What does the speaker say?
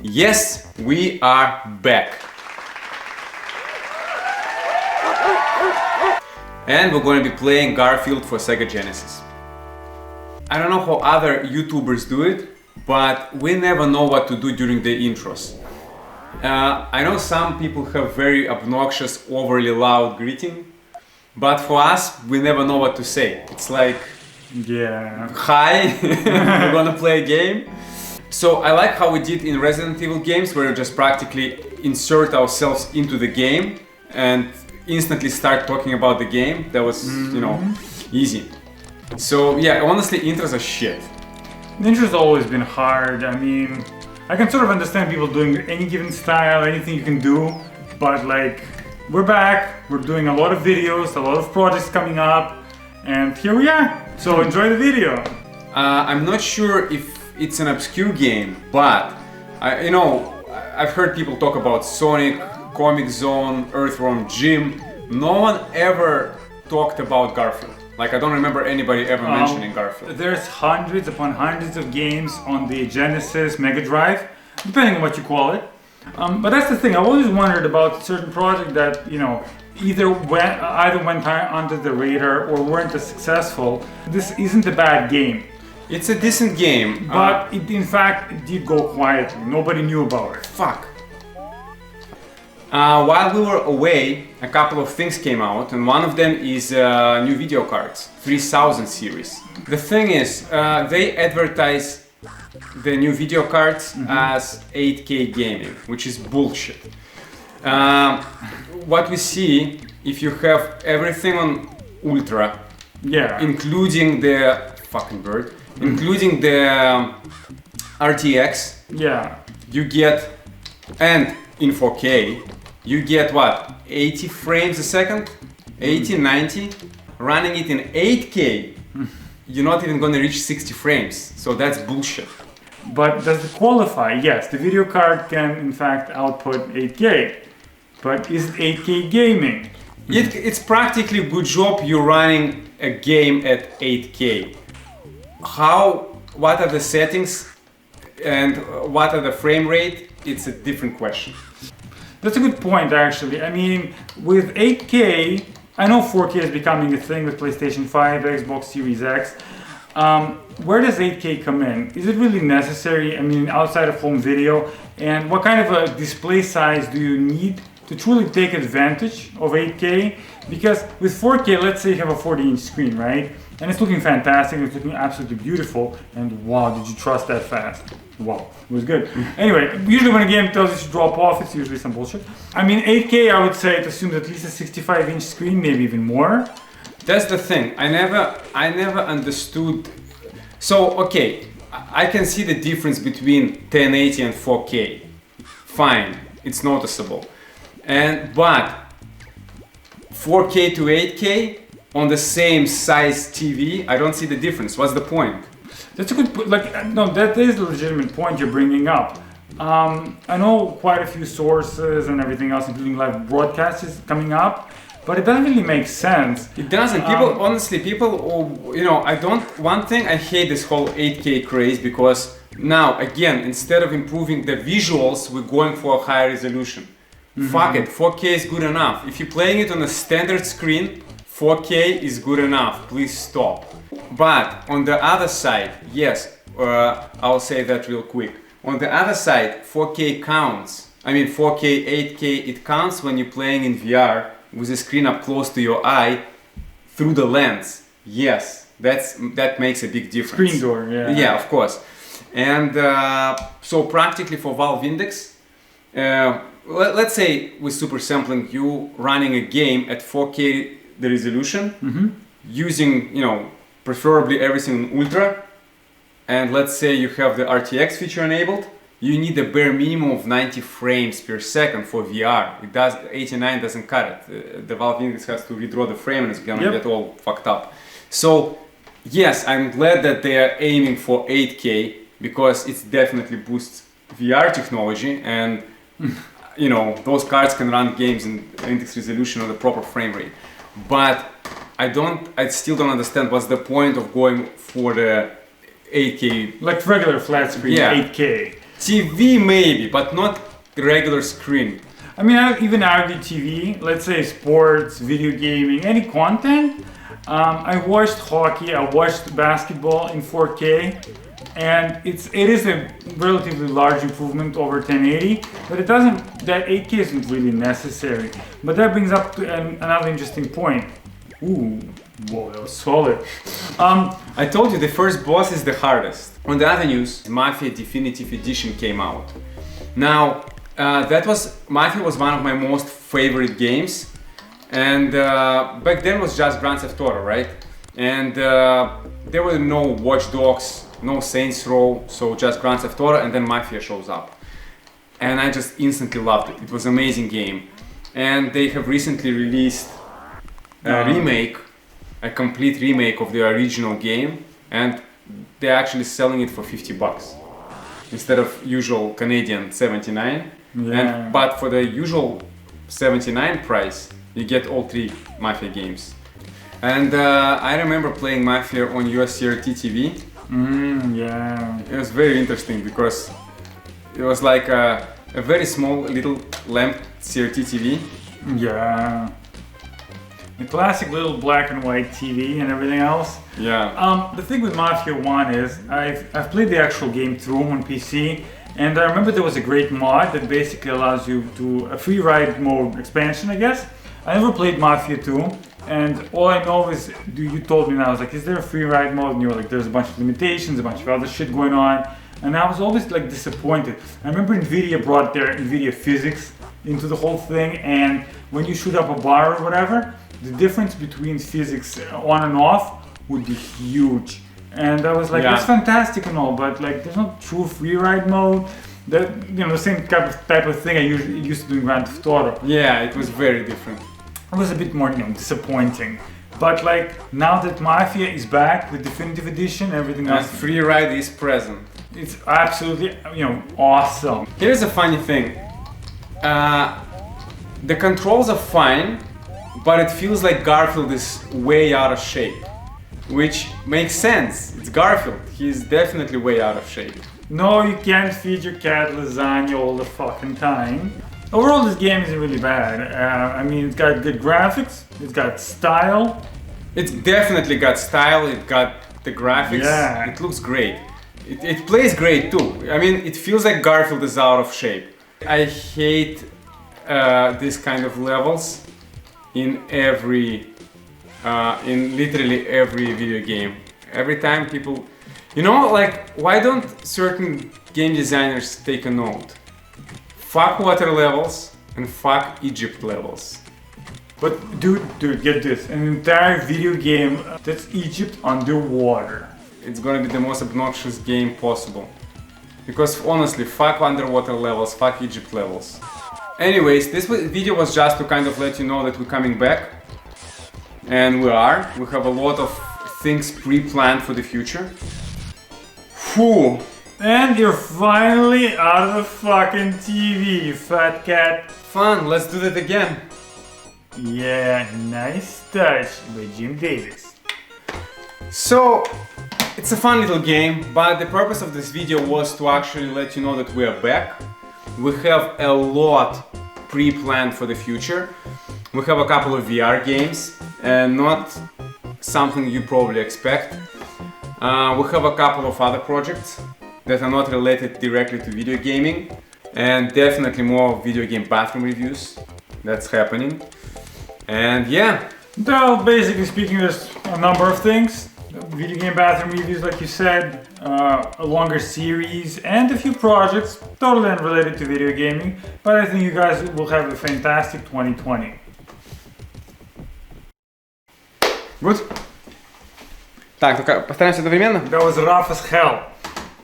Yes, we are back. And we're going to be playing Garfield for Sega Genesis. I don't know how other YouTubers do it, but we never know what to do during the intros. I know some people have very obnoxious, overly loud greeting, but for us, we never know what to say. It's like, hi, we're gonna play a game. So I like how we did in Resident Evil games, where we just practically insert ourselves into the game and instantly start talking about the game. That was, easy. So yeah, honestly, intros are shit. The intro's always been hard. I mean, I can sort of understand people doing any given style, anything you can do, but like, we're back, we're doing a lot of videos, a lot of projects coming up, and here we are. So enjoy the video. I'm not sure if it's an obscure game, but I've heard people talk about Sonic, Comic Zone, Earthworm Jim. No one ever talked about Garfield. Like, I don't remember anybody ever mentioning Garfield. There's hundreds upon hundreds of games on the Genesis, Mega Drive, depending on what you call it. But that's the thing, I've always wondered about certain projects that, either went under the radar or weren't as successful. This isn't a bad game. It's a decent game. But in fact, it did go quietly. Nobody knew about it. Fuck. While we were away, a couple of things came out, and one of them is new video cards, 3000 series. The thing is, they advertise the new video cards as 8K gaming, which is bullshit. What we see, if you have everything on Ultra, including the fucking bird, including the RTX, you get, and in 4K, you get what, 80 frames a second? 80, 90? Running it in 8K, you're not even gonna reach 60 frames, so that's bullshit. But does it qualify? Yes, the video card can in fact output 8K, but is it 8K gaming? It's practically a good job you're running a game at 8K. What are the settings and what are the frame rate? It's a different question. That's a good point, actually. I mean, with 8K, I know 4K is becoming a thing with PlayStation 5, Xbox Series X. Where does 8K come in? Is it really necessary? I mean, outside of home video? And what kind of a display size do you need to truly take advantage of 8K? Because with 4K, let's say you have a 40-inch screen, right? And it's looking fantastic, it's looking absolutely beautiful, and wow, did you trust that fast? Wow, it was good. Anyway, usually when a game tells you to drop off, it's usually some bullshit. I mean, 8K, I would say it assumes at least a 65-inch screen, maybe even more. That's the thing, I never understood. So, okay, I can see the difference between 1080 and 4K. Fine, it's noticeable. But 4K to 8K on the same size TV, I don't see the difference. What's the point? That's a good, no, that is a legitimate point you're bringing up. I know quite a few sources and everything else, including live broadcasts, is coming up, but it doesn't really make sense. It doesn't. One thing, I hate this whole 8K craze, because now, again, instead of improving the visuals, we're going for a higher resolution. Fuck it, 4K is good enough. If you're playing it on a standard screen, 4K is good enough, please stop. But on the other side, yes, I'll say that real quick. On the other side, 4K counts. I mean, 4K, 8K, it counts when you're playing in VR with the screen up close to your eye through the lens. Yes, that makes a big difference. Screen door, yeah. Yeah, of course. And so practically for Valve Index, let's say with super sampling, you running a game at 4K the resolution, using, preferably everything in Ultra, and let's say you have the RTX feature enabled, you need a bare minimum of 90 frames per second for VR. 89 doesn't cut it. The Valve Index has to redraw the frame and it's gonna get all fucked up. So yes, I'm glad that they are aiming for 8K, because it definitely boosts VR technology, and those cards can run games in index resolution on the proper frame rate. But I still don't understand what's the point of going for the 8K. Like regular flat screen, 8K. TV maybe, but not regular screen. I mean, I even argue TV, let's say sports, video gaming, any content. I watched hockey, I watched basketball in 4K, and it is a relatively large improvement over 1080, but it doesn't, that 8K isn't really necessary. But that brings up to another interesting point. Ooh, whoa, that was solid. I told you the first boss is the hardest. On the other news, Mafia Definitive Edition came out. Now, Mafia was one of my most favorite games, and back then was just Grand Theft Auto, right? And there were no Watch Dogs, no Saints Row, so just Grand Theft Auto, and then Mafia shows up. And I just instantly loved it. It was an amazing game. And they have recently released a remake, a complete remake of the original game, and they're actually selling it for $50 instead of usual Canadian 79. Yeah. But for the usual 79 price, you get all 3 Mafia games. And I remember playing Mafia on US CRT TV. Yeah. It was very interesting because it was like a very small little lamp CRT TV. Yeah. The classic little black and white TV and everything else. Yeah. The thing with Mafia 1 is I've played the actual game through on PC, and I remember there was a great mod that basically allows you to a free ride mode expansion, I guess. I never played Mafia 2, and all I know is you told me, and I was like, is there a free ride mode? And you were like, there's a bunch of limitations, a bunch of other shit going on, and I was always like disappointed. I remember Nvidia brought their Nvidia physics into the whole thing, and when you shoot up a bar or whatever, the difference between physics on and off would be huge. And I was like, that's fantastic and all, but like there's no true free ride mode. That, you know, the same type of thing I used to do in Grand Theft Auto. Yeah, it was very different. It was a bit more, disappointing. But like now that Mafia is back with Definitive Edition, everything else, free ride is present. It's absolutely, awesome. Here's a funny thing. The controls are fine, but it feels like Garfield is way out of shape, which makes sense. It's Garfield. He's definitely way out of shape. No, you can't feed your cat lasagna all the fucking time. Overall, this game isn't really bad. I mean, it's got good graphics, it's got style. It's definitely got style, it got the graphics, Yeah. It looks great. It plays great too. I mean, it feels like Garfield is out of shape. I hate this kind of levels in literally every video game. Every time people, like, why don't certain game designers take a note? Fuck water levels and fuck Egypt levels. But dude, get this. An entire video game that's Egypt underwater. It's gonna be the most obnoxious game possible. Because honestly, fuck underwater levels, fuck Egypt levels. Anyways, this video was just to kind of let you know that we're coming back. And we are. We have a lot of things pre-planned for the future. Whew. And you're finally out of the fucking TV, you fat cat. Fun, let's do that again. Yeah, nice touch by Jim Davis. So, it's a fun little game, but the purpose of this video was to actually let you know that we are back. We have a lot pre-planned for the future. We have a couple of VR games, and not something you probably expect. We have a couple of other projects that are not related directly to video gaming, and definitely more video game bathroom reviews that's happening. And yeah. Well, basically speaking, there's a number of things. Video game bathroom reviews, like you said, a longer series, and a few projects totally unrelated to video gaming. But I think you guys will have a fantastic 2020. Good? Так, только постараемся одновременно. That was rough as hell.